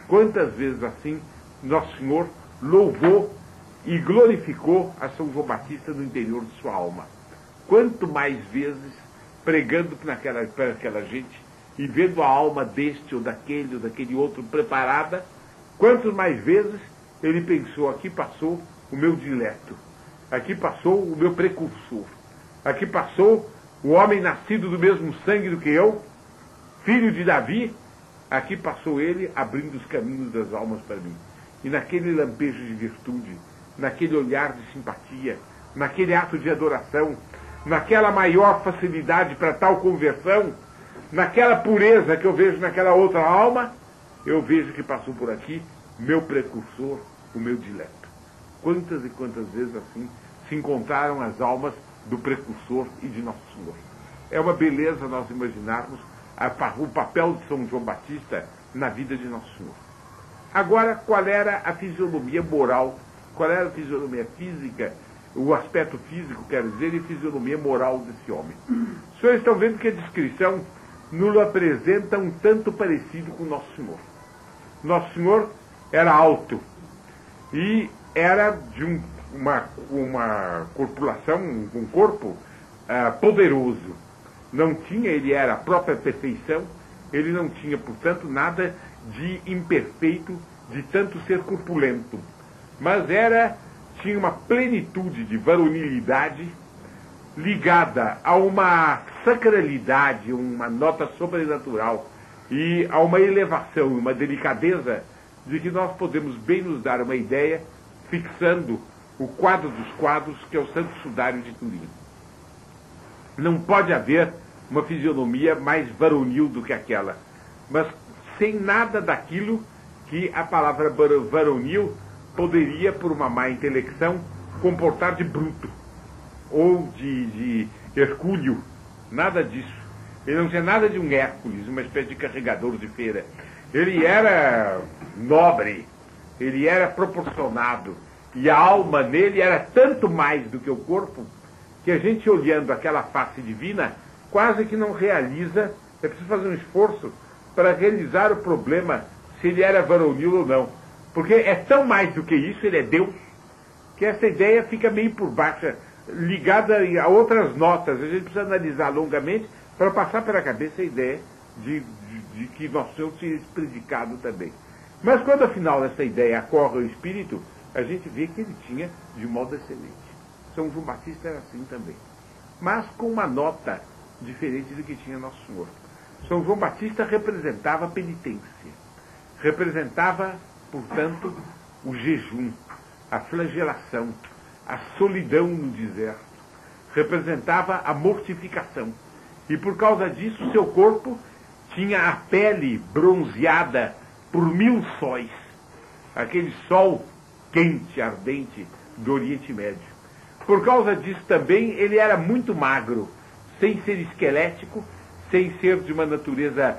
Quantas vezes assim Nosso Senhor louvou e glorificou a São João Batista no interior de sua alma. Quanto mais vezes pregando para aquela gente e vendo a alma deste ou daquele outro preparada, quantas mais vezes ele pensou: aqui passou o meu dileto, aqui passou o meu precursor, aqui passou o homem nascido do mesmo sangue do que eu, filho de Davi, aqui passou ele abrindo os caminhos das almas para mim. E naquele lampejo de virtude, naquele olhar de simpatia, naquele ato de adoração, naquela maior facilidade para tal conversão, naquela pureza que eu vejo naquela outra alma, eu vejo que passou por aqui meu precursor, o meu dileto. Quantas e quantas vezes assim se encontraram as almas do precursor e de Nosso Senhor. É uma beleza nós imaginarmos o papel de São João Batista na vida de Nosso Senhor. Agora, qual era a fisionomia moral, qual era a fisionomia física, o aspecto físico, quero dizer, e a fisionomia moral desse homem? Os senhores estão vendo que a descrição nos apresenta um tanto parecido com Nosso Senhor. Nosso Senhor era alto e era de uma corpulação, um corpo poderoso. Não tinha, ele era a própria perfeição, ele não tinha, portanto, nada de imperfeito, de tanto ser corpulento. Mas tinha uma plenitude de varonilidade ligada a uma sacralidade, uma nota sobrenatural e a uma elevação, uma delicadeza de que nós podemos bem nos dar uma ideia fixando o quadro dos quadros, que é o Santo Sudário de Turim. Não pode haver uma fisionomia mais varonil do que aquela, mas sem nada daquilo que a palavra varonil poderia, por uma má intelecção, comportar de bruto ou de hercúleo. Nada disso. Ele não tinha nada de um Hércules, uma espécie de carregador de feira. Ele era nobre, ele era proporcionado, e a alma nele era tanto mais do que o corpo, que a gente, olhando aquela face divina, quase que não realiza, é preciso fazer um esforço para realizar o problema se ele era varonil ou não. Porque é tão mais do que isso, ele é Deus, que essa ideia fica meio por baixo, ligada a outras notas. A gente precisa analisar longamente para passar pela cabeça a ideia de que Nosso Senhor tinha esse predicado também. Mas quando afinal essa ideia acorre ao espírito, a gente vê que ele tinha de modo excelente. São João Batista era assim também, mas com uma nota diferente do que tinha Nosso Senhor. São João Batista representava a penitência, representava, portanto, o jejum, a flagelação, a solidão no deserto, representava a mortificação. E por causa disso, seu corpo tinha a pele bronzeada por 1000 sóis, aquele sol quente, ardente do Oriente Médio. Por causa disso também, ele era muito magro, sem ser esquelético, sem ser de uma natureza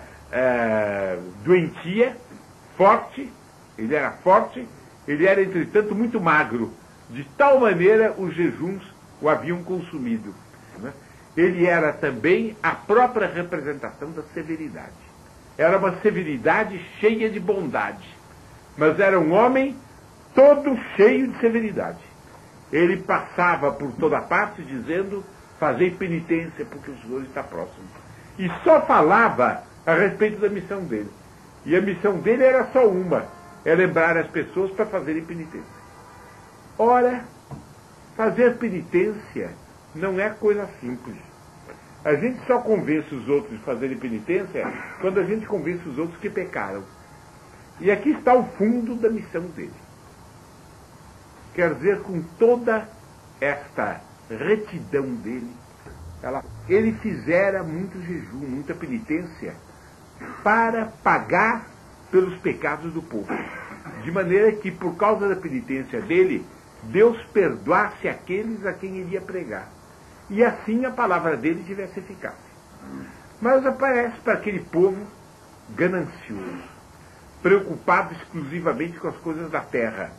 doentia, forte. Ele era forte, ele era, entretanto, muito magro. De tal maneira, os jejuns o haviam consumido. Né? Ele era também a própria representação da severidade. Era uma severidade cheia de bondade, mas era um homem todo cheio de severidade. Ele passava por toda parte dizendo: fazei penitência porque o Senhor está próximo. E só falava a respeito da missão dele. E a missão dele era só uma: é lembrar as pessoas para fazerem penitência. Ora, fazer penitência não é coisa simples. A gente só convence os outros de fazerem penitência quando a gente convence os outros que pecaram. E aqui está o fundo da missão dele. Quer dizer, com toda esta retidão dele, ele fizera muito jejum, muita penitência, para pagar pelos pecados do povo. De maneira que, por causa da penitência dele, Deus perdoasse aqueles a quem ele ia pregar. E assim a palavra dele tivesse eficácia. Mas aparece para aquele povo ganancioso, preocupado exclusivamente com as coisas da terra,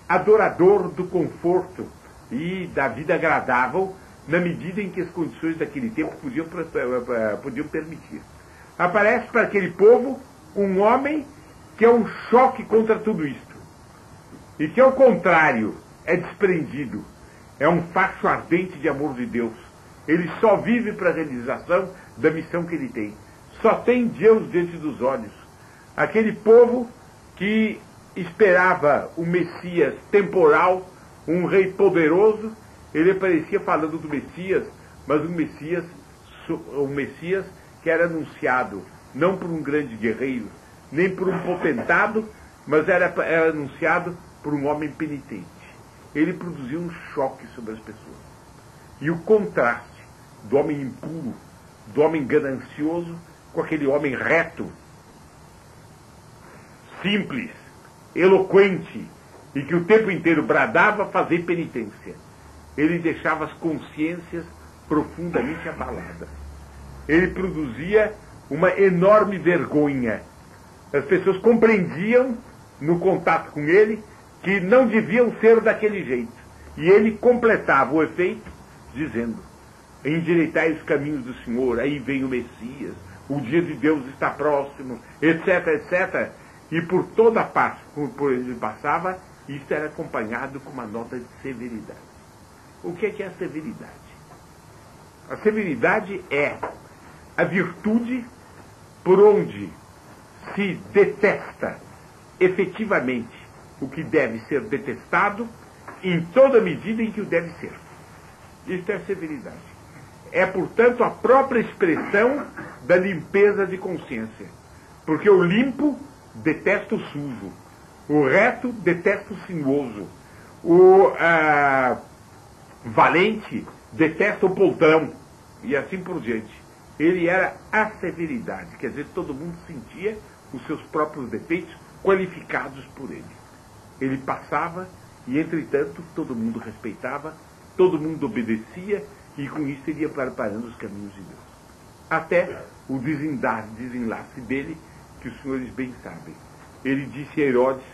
adorador do conforto e da vida agradável, na medida em que as condições daquele tempo podiam permitir. Aparece para aquele povo um homem que é um choque contra tudo isto, e que, ao contrário, é desprendido, é um facho ardente de amor de Deus. Ele só vive para a realização da missão que ele tem. Só tem Deus diante dos olhos. Aquele povo que esperava um Messias temporal, um rei poderoso, ele aparecia falando do Messias, mas um Messias que era anunciado não por um grande guerreiro, nem por um potentado, mas era anunciado por um homem penitente. Ele produziu um choque sobre as pessoas. E o contraste do homem impuro, do homem ganancioso, com aquele homem reto, simples, eloquente, e que o tempo inteiro bradava fazer penitência. Ele deixava as consciências profundamente abaladas. Ele produzia uma enorme vergonha. As pessoas compreendiam, no contato com ele, que não deviam ser daquele jeito. E ele completava o efeito dizendo: endireitai os caminhos do Senhor, aí vem o Messias, o dia de Deus está próximo, etc, etc. E por toda a parte por ele passava, isso era acompanhado com uma nota de severidade. O que é a severidade? A severidade é a virtude por onde se detesta efetivamente o que deve ser detestado em toda medida em que o deve ser. Isso é a severidade. É, portanto, a própria expressão da limpeza de consciência. Porque o limpo detesta o sujo, o reto detesta o sinuoso, o valente detesta o poltrão, e assim por diante. Ele era a severidade, quer dizer, todo mundo sentia os seus próprios defeitos qualificados por ele. Ele passava e, entretanto, todo mundo respeitava, todo mundo obedecia, e com isso ele ia preparando os caminhos de Deus. Até o desenlace dele, que os senhores bem sabem. Ele disse a Herodes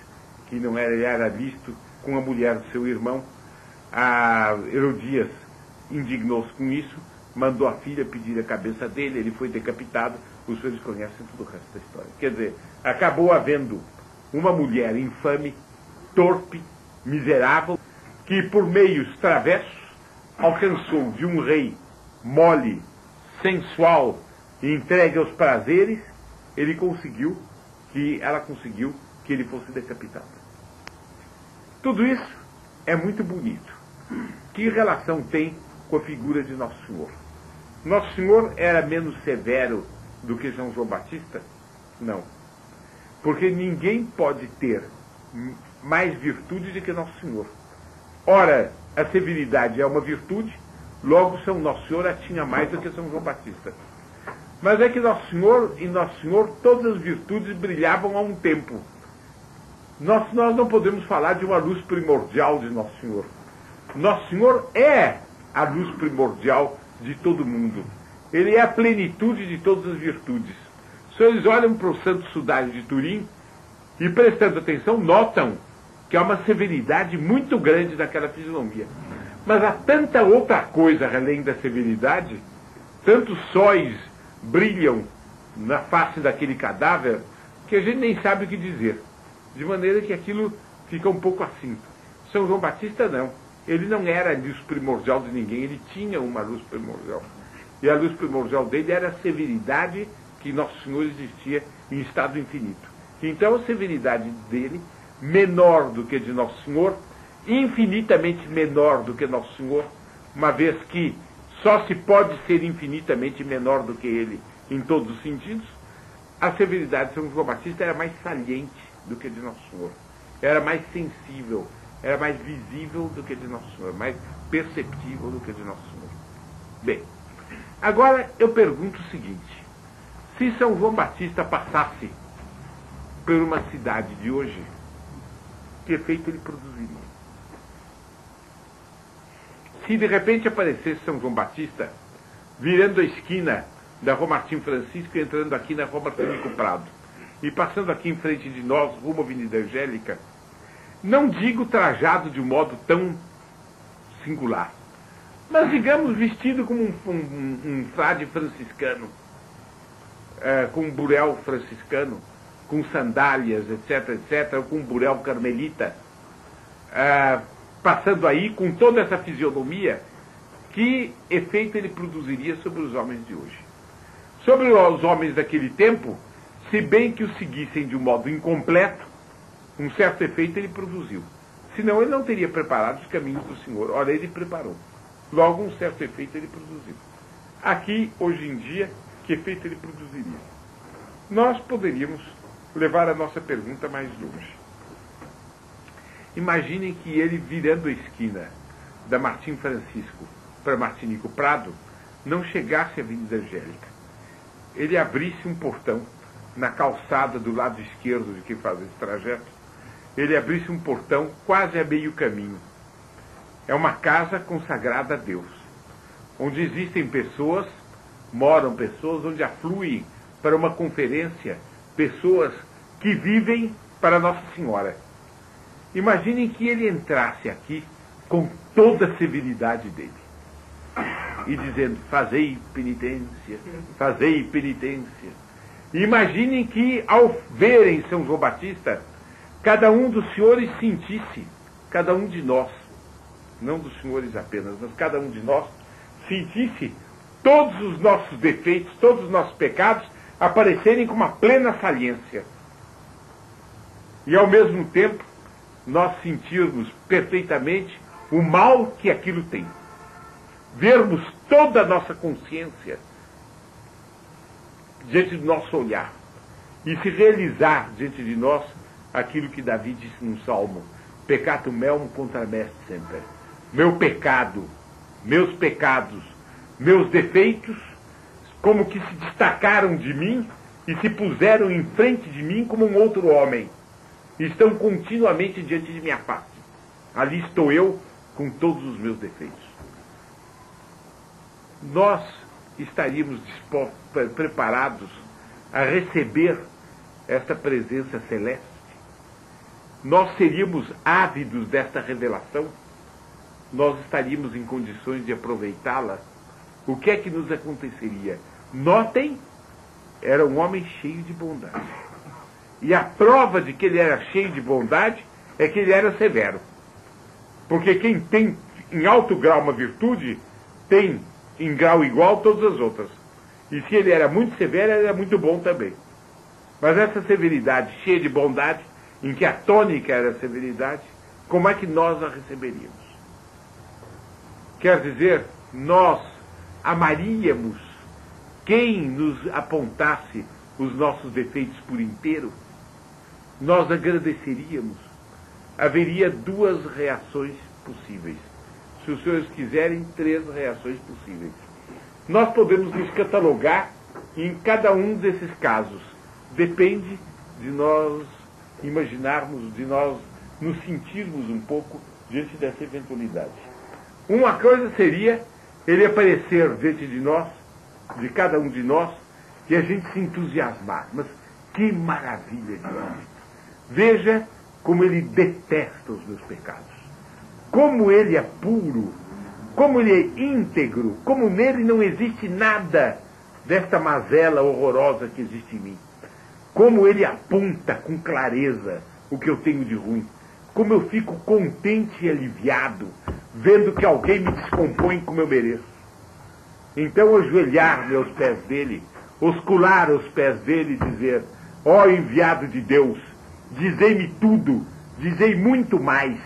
que não era visto com a mulher do seu irmão. A Herodias indignou-se com isso, mandou a filha pedir a cabeça dele, ele foi decapitado. Os senhores conhecem todo o resto da história. Quer dizer, acabou havendo uma mulher infame, torpe, miserável, que por meios travessos alcançou de um rei mole, sensual e entregue aos prazeres, ela conseguiu que ele fosse decapitado. Tudo isso é muito bonito. Que relação tem com a figura de Nosso Senhor? Nosso Senhor era menos severo do que São João Batista? Não. Porque ninguém pode ter mais virtude do que Nosso Senhor. Ora, a severidade é uma virtude, logo São Nosso Senhor a tinha mais do que São João Batista. Mas é que Nosso Senhor, todas as virtudes brilhavam a um tempo. Nós não podemos falar de uma luz primordial de Nosso Senhor. Nosso Senhor é a luz primordial de todo mundo. Ele é a plenitude de todas as virtudes. Os senhores olham para o Santo Sudário de Turim e, prestando atenção, notam que há uma severidade muito grande naquela fisionomia. Mas há tanta outra coisa além da severidade, tantos sóis brilham na face daquele cadáver, que a gente nem sabe o que dizer. De maneira que aquilo fica um pouco assim. São João Batista não. Ele não era a luz primordial de ninguém, ele tinha uma luz primordial. E a luz primordial dele era a severidade que Nosso Senhor existia em estado infinito. Então a severidade dele, menor do que de Nosso Senhor, infinitamente menor do que Nosso Senhor, uma vez que só se pode ser infinitamente menor do que ele em todos os sentidos, a severidade de São João Batista era mais saliente do que de Nosso Senhor. Era mais sensível, era mais visível do que de Nosso Senhor, mais perceptível do que de Nosso Senhor. Bem, agora eu pergunto o seguinte: se São João Batista passasse por uma cidade de hoje, que efeito ele produziria? Se de repente aparecesse São João Batista virando a esquina da Rua Martim Francisco e entrando aqui na Rua Martinico Prado e passando aqui em frente de nós, rumo à Avenida Angélica, não digo trajado de um modo tão singular, mas digamos vestido como um frade franciscano, com um burel franciscano, com sandálias, etc, etc, ou com um burel carmelita, passando aí com toda essa fisionomia, que efeito ele produziria sobre os homens de hoje? Sobre os homens daquele tempo, se bem que o seguissem de um modo incompleto, um certo efeito ele produziu. Senão ele não teria preparado os caminhos do Senhor. Ora, ele preparou. Logo, um certo efeito ele produziu. Aqui, hoje em dia, que efeito ele produziria? Nós poderíamos levar a nossa pergunta mais longe. Imaginem que ele, virando a esquina da Martim Francisco para Martinico Prado, não chegasse à Avenida Angélica. Ele abrisse um portão na calçada do lado esquerdo de quem faz esse trajeto. Ele abrisse um portão quase a meio caminho. É uma casa consagrada a Deus, onde existem pessoas, moram pessoas, onde afluem para uma conferência pessoas que vivem para Nossa Senhora. Imaginem que ele entrasse aqui com toda a severidade dele e dizendo: fazei penitência, fazei penitência. E imaginem que, ao verem São João Batista, cada um dos senhores sentisse, cada um de nós, não dos senhores apenas, mas cada um de nós, sentisse todos os nossos defeitos, todos os nossos pecados aparecerem com uma plena saliência. E ao mesmo tempo, nós sentirmos perfeitamente o mal que aquilo tem. Vermos toda a nossa consciência diante do nosso olhar e se realizar diante de nós aquilo que Davi disse num salmo: peccatum meum contra me semper. Meu pecado, meus pecados, meus defeitos, como que se destacaram de mim e se puseram em frente de mim como um outro homem. Estão continuamente diante de minha face. Ali estou eu com todos os meus defeitos. Nós estaríamos preparados a receber esta presença celeste? Nós seríamos ávidos desta revelação? Nós estaríamos em condições de aproveitá-la? O que é que nos aconteceria? Notem, era um homem cheio de bondade. E a prova de que ele era cheio de bondade é que ele era severo. Porque quem tem em alto grau uma virtude, tem em grau igual todas as outras. E se ele era muito severo, ele era muito bom também. Mas essa severidade cheia de bondade, em que a tônica era a severidade, como é que nós a receberíamos? Quer dizer, nós amaríamos quem nos apontasse os nossos defeitos por inteiro? Nós agradeceríamos? Haveria duas reações possíveis. Se os senhores quiserem, três reações possíveis. Nós podemos nos catalogar em cada um desses casos. Depende de nós imaginarmos, de nós nos sentirmos um pouco diante dessa eventualidade. Uma coisa seria ele aparecer diante de nós, de cada um de nós, e a gente se entusiasmar. Mas que maravilha de homem! Veja como ele detesta os meus pecados. Como ele é puro, como ele é íntegro, como nele não existe nada desta mazela horrorosa que existe em mim. Como ele aponta com clareza o que eu tenho de ruim. Como eu fico contente e aliviado, vendo que alguém me descompõe como eu mereço. Então ajoelhar-me aos pés dele, oscular aos pés dele e dizer: ó enviado de Deus, dizei-me tudo, dizei muito mais.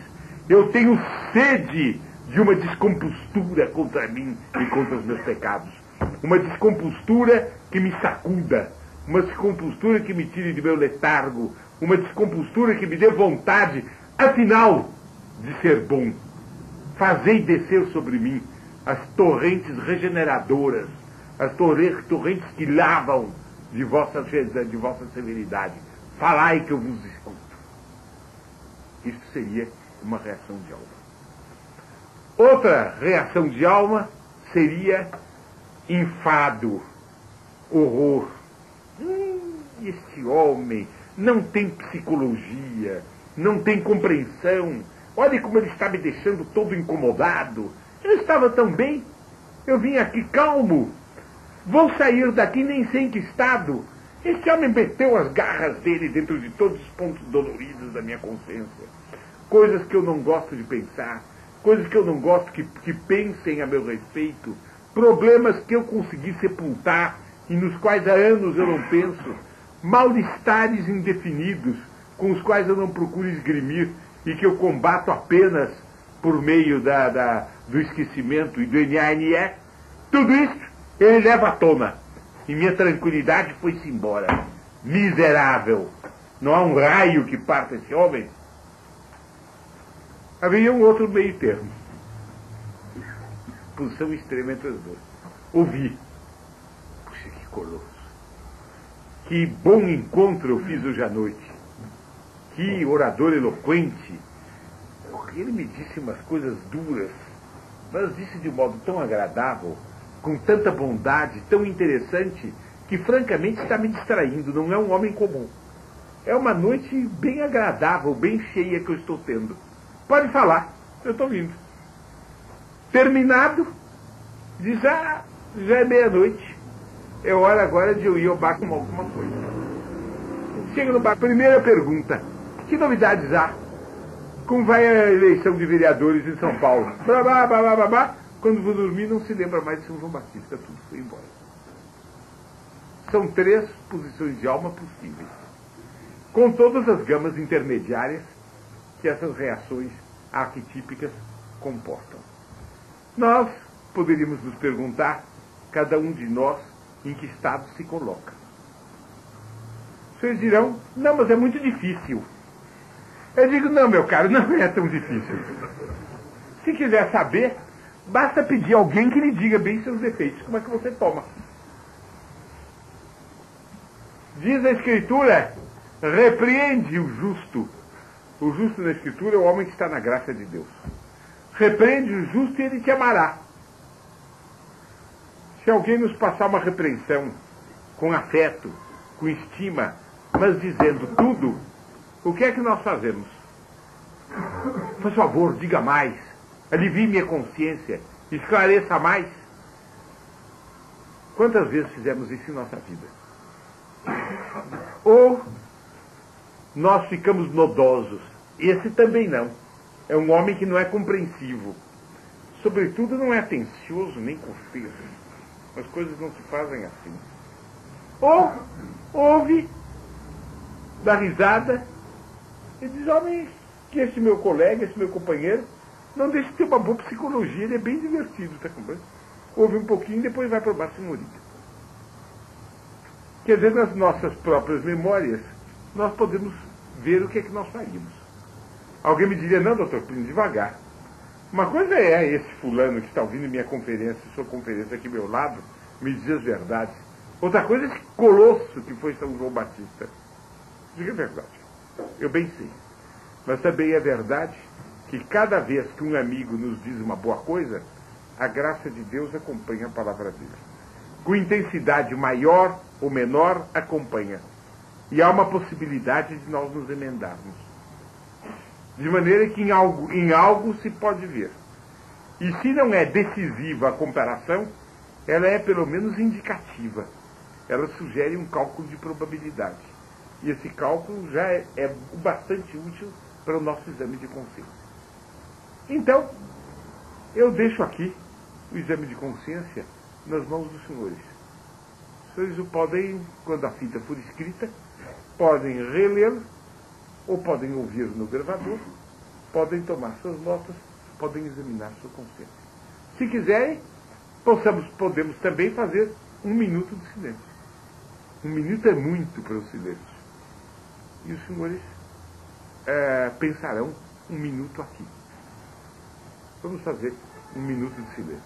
Eu tenho sede de uma descompostura contra mim e contra os meus pecados. Uma descompostura que me sacuda, uma descompostura que me tire de meu letargo, uma descompostura que me dê vontade, afinal, de ser bom. Fazei descer sobre mim as torrentes regeneradoras, as torrentes que lavam de vossa severidade. Falai que eu vos escuto. Isso seria uma reação de alma. Outra reação de alma seria enfado, horror. Este homem não tem psicologia, não tem compreensão. Olha como ele está me deixando todo incomodado. Eu estava tão bem, eu vim aqui calmo. Vou sair daqui nem sei em que estado. Esse homem meteu as garras dele dentro de todos os pontos doloridos da minha consciência. Coisas que eu não gosto de pensar, coisas que eu não gosto que pensem a meu respeito, problemas que eu consegui sepultar e nos quais há anos eu não penso, mal-estares indefinidos com os quais eu não procuro esgrimir e que eu combato apenas por meio do esquecimento e do NANE, tudo isso ele leva à tona. E minha tranquilidade foi-se embora. Miserável! Não há um raio que parta esse homem? Havia um outro meio termo. Posição extrema entre os dois. Ouvi. Puxa, que colosso. Que bom encontro eu fiz hoje à noite. Que orador eloquente. Ele me disse umas coisas duras, mas disse de um modo tão agradável, com tanta bondade, tão interessante, que francamente está me distraindo. Não é um homem comum. É uma noite bem agradável, bem cheia que eu estou tendo. Pode falar, eu estou vindo. Terminado, diz, já é meia-noite. É hora agora de eu ir ao bar com alguma coisa. Chega no bar, primeira pergunta, que novidades há? Como vai a eleição de vereadores em São Paulo? Blá, blá, blá, blá, blá, blá. Quando vou dormir não se lembra mais de São João Batista, tudo foi embora. São 3 posições de alma possíveis, com todas as gamas intermediárias que essas reações arquetípicas comportam. Nós poderíamos nos perguntar, cada um de nós, em que estado se coloca. Vocês dirão, não, mas é muito difícil. Eu digo, não, meu caro, não é tão difícil. Se quiser saber, basta pedir a alguém que lhe diga bem seus defeitos. Como é que você toma? Diz a Escritura, repreende o justo. O justo na Escritura é o homem que está na graça de Deus. Repreende o justo e ele te amará. Se alguém nos passar uma repreensão com afeto, com estima, mas dizendo tudo, o que é que nós fazemos? Por favor, diga mais, alivie minha consciência, esclareça mais. Quantas vezes fizemos isso em nossa vida? Ou nós ficamos nodosos. Esse também não. É um homem que não é compreensivo. Sobretudo não é atencioso nem confesso. As coisas não se fazem assim. Ou ouve, dá risada e diz, homem, que esse meu colega, esse meu companheiro, não deixa de ter uma boa psicologia, ele é bem divertido, tá compreendendo? Ouve um pouquinho e depois vai para o bar sem morida. Quer dizer, nas nossas próprias memórias, nós podemos ver o que é que nós faríamos. Alguém me diria, não, doutor Plínio, devagar. Uma coisa é esse fulano que está ouvindo minha conferência, sua conferência aqui ao meu lado, me dizer as verdades. Outra coisa é esse colosso que foi São João Batista. Diga a verdade. Eu bem sei. Mas também é verdade que cada vez que um amigo nos diz uma boa coisa, a graça de Deus acompanha a palavra dele. Com intensidade maior ou menor, acompanha. E há uma possibilidade de nós nos emendarmos. De maneira que em algo se pode ver. E se não é decisiva a comparação, ela é pelo menos indicativa. Ela sugere um cálculo de probabilidade. E esse cálculo já é bastante útil para o nosso exame de consciência. Então, eu deixo aqui o exame de consciência nas mãos dos senhores. Os senhores o podem, quando a fita for escrita, podem reler, ou podem ouvir no gravador, podem tomar suas notas, podem examinar sua consciência. Se quiserem, podemos também fazer 1 minuto de silêncio. 1 minuto é muito para o silêncio. E os senhores pensarão 1 minuto aqui. Vamos fazer 1 minuto de silêncio.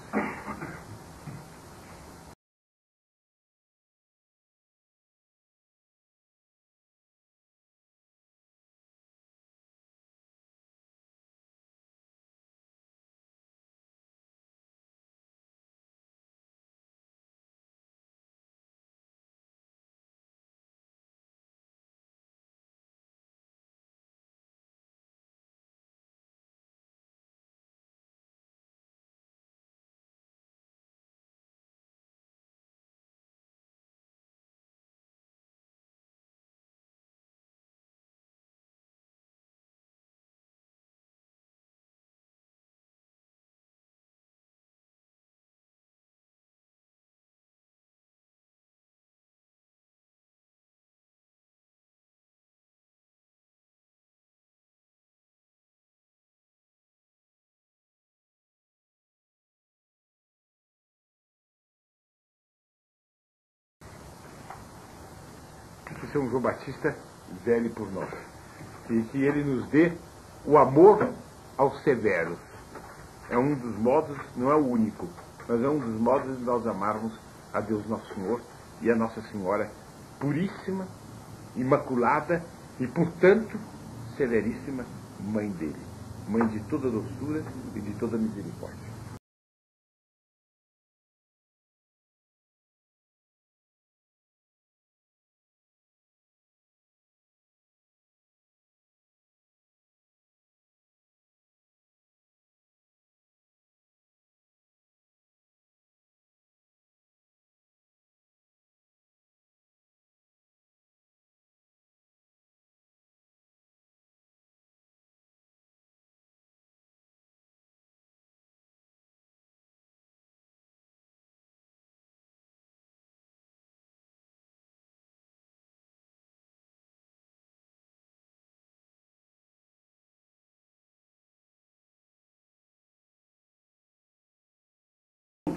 que São João Batista vele por nós. E que ele nos dê o amor aos severos. É um dos modos, não é o único, mas é um dos modos de nós amarmos a Deus Nosso Senhor e a Nossa Senhora puríssima, imaculada e, portanto, severíssima mãe dele. Mãe de toda doçura e de toda misericórdia.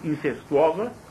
Incestuosa